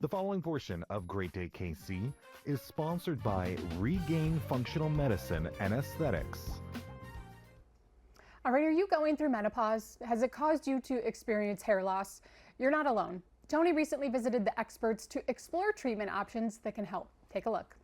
The following portion of Great Day KC is sponsored by Regain Functional Medicine and Aesthetics. All right, are you going through menopause? Has it caused you to experience hair loss? You're not alone. Tony recently visited the experts to explore treatment options that can help. Take a look.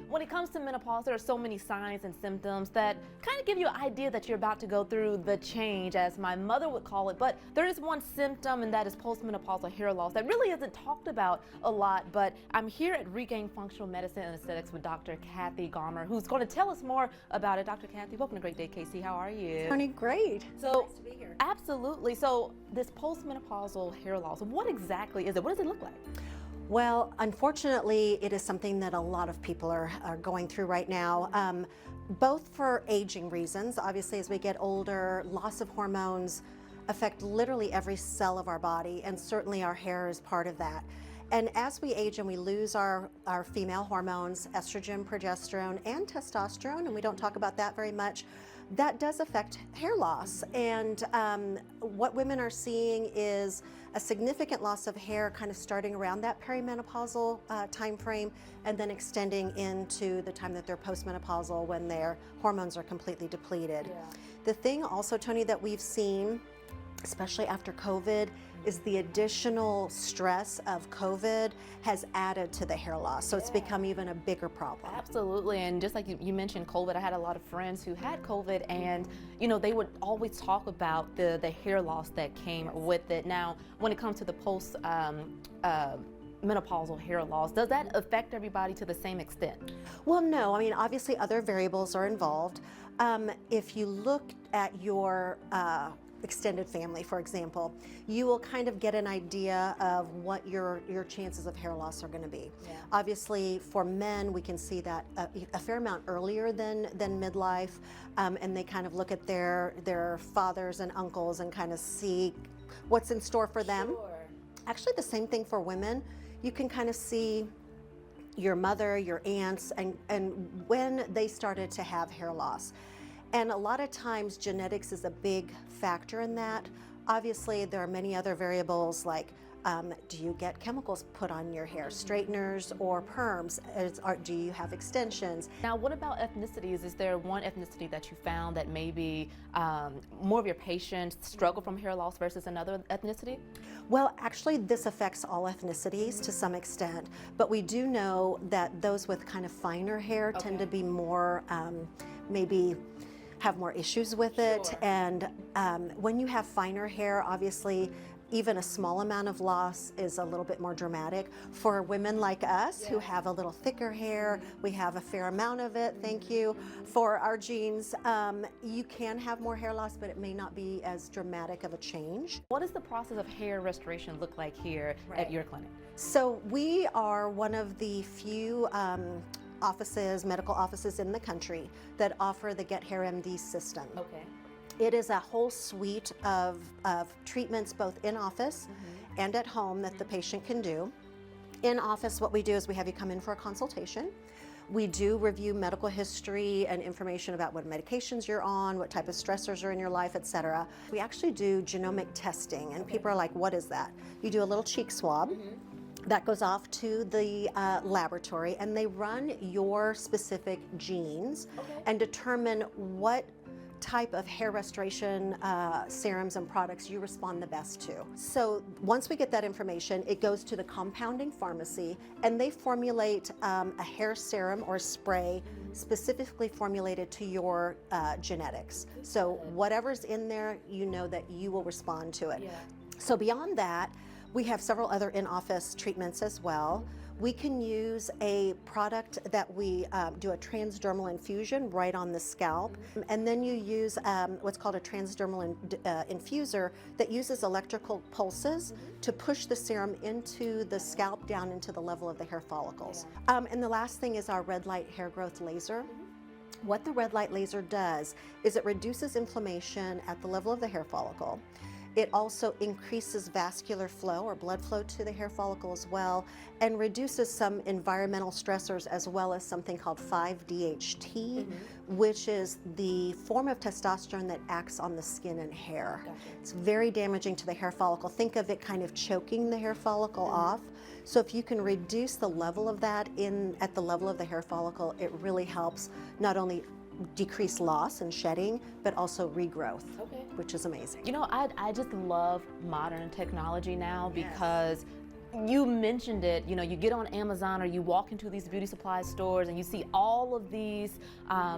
When it comes to menopause, there are so many signs and symptoms that kind of give you an idea that you're about to go through the change, as my mother would call it. But there is one symptom, and that is postmenopausal hair loss that really isn't talked about a lot. But I'm here at Regain Functional Medicine and Aesthetics with Dr. Kathy Gaumer, who's going to tell us more about it. Dr. Kathy, welcome to Great Day KC. How are you? Tony, great. So, nice to be here. Absolutely. So this postmenopausal hair loss, what exactly is it? What does it look like? Well, unfortunately, it is something that a lot of people are going through right now, both for aging reasons. Obviously, as we get older, loss of hormones affect literally every cell of our body, and certainly our hair is part of that. And as we age and we lose our female hormones, estrogen, progesterone, and testosterone, and we don't talk about that very much, that does affect hair loss. And what women are seeing is a significant loss of hair kind of starting around that perimenopausal time frame and then extending into the time that they're postmenopausal when their hormones are completely depleted. Yeah. The thing also, Tony, that we've seen, especially after COVID, is the additional stress of COVID has added to the hair loss. So it's become even a bigger problem. Absolutely, and just like you mentioned COVID, I had a lot of friends who had COVID, and you know, they would always talk about the hair loss that came with it. Now, when it comes to the post menopausal hair loss, does that affect everybody to the same extent? Well, no. I mean, obviously other variables are involved. If you look at your extended family, for example, you will kind of get an idea of what your chances of hair loss are going to be. Yeah. Obviously, for men, we can see that a fair amount earlier than midlife, and they kind of look at their fathers and uncles and kind of see what's in store for them. Sure. Actually, the same thing for women. You can kind of see your mother, your aunts, and when they started to have hair loss. And a lot of times genetics is a big factor in that. Obviously, there are many other variables like do you get chemicals put on your hair, straighteners or perms? Do you have extensions? Now, what about ethnicities? Is there one ethnicity that you found that maybe more of your patients struggle from hair loss versus another ethnicity? Well, actually, this affects all ethnicities to some extent, but we do know that those with kind of finer hair tend to be more maybe have more issues with it. Sure. And when you have finer hair, obviously even a small amount of loss is a little bit more dramatic. For women like us who have a little thicker hair, we have a fair amount of it, thank you, for our genes, you can have more hair loss, but it may not be as dramatic of a change. What does the process of hair restoration look like here at your clinic? So we are one of the few medical offices in the country that offer the Get HairMD system. Okay. It is a whole suite of treatments both in office and at home that the patient can do. In office, what we do is we have you come in for a consultation. We do review medical history and information about what medications you're on, what type of stressors are in your life, etc. We actually do genomic testing, and people are like, what is that? You do a little cheek swab. That goes off to the laboratory, and they run your specific genes and determine what type of hair restoration serums and products you respond the best to. So once we get that information, it goes to the compounding pharmacy, and they formulate a hair serum or spray specifically formulated to your genetics. So whatever's in there, you know that you will respond to it. Yeah. So beyond that, we have several other in-office treatments as well. We can use a product that we do a transdermal infusion right on the scalp, and then you use what's called a transdermal infuser that uses electrical pulses to push the serum into the scalp down into the level of the hair follicles. And the last thing is our red light hair growth laser. What the red light laser does is it reduces inflammation at the level of the hair follicle. It also increases vascular flow or blood flow to the hair follicle as well, and reduces some environmental stressors as well as something called 5-DHT, which is the form of testosterone that acts on the skin and hair. Gotcha. It's very damaging to the hair follicle. Think of it kind of choking the hair follicle off. So if you can reduce the level of that at the level of the hair follicle, it really helps not only decrease loss and shedding, but also regrowth, which is amazing. You know, I just love modern technology now Yes. because you mentioned it, you know, you get on Amazon or you walk into these beauty supply stores and you see all of these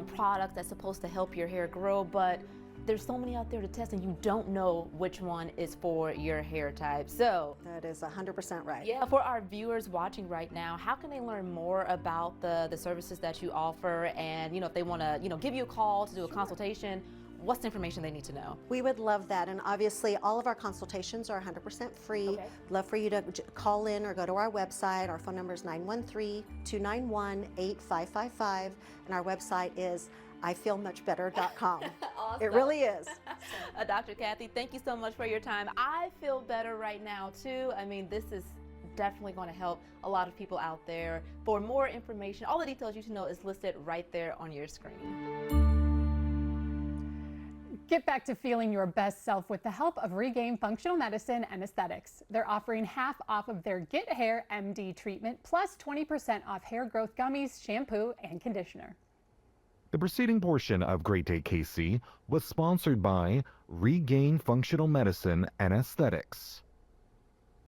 products that's supposed to help your hair grow, but there's so many out there to test and you don't know which one is for your hair type. So That is 100% right. yeah, for our viewers watching right now, how can they learn more about the services that you offer? And, you know, if they want to, you know, give you a call to do a consultation, what's the information they need to know? We would love that, and obviously all of our consultations are 100% free. Okay. Love for you to call in or go to our website. Our phone number is 913-291-8555, and our website is ifeelmuchbetter.com. Awesome. It really is. Dr. Kathy, thank you so much for your time. I feel better right now too. I mean, this is definitely going to help a lot of people out there. For more information, all the details you should know is listed right there on your screen. Get back to feeling your best self with the help of Regain Functional Medicine and Aesthetics. They're offering half off of their Get HairMD treatment plus 20% off hair growth gummies, shampoo, and conditioner. The preceding portion of Great Day KC was sponsored by Regain Functional Medicine and Aesthetics.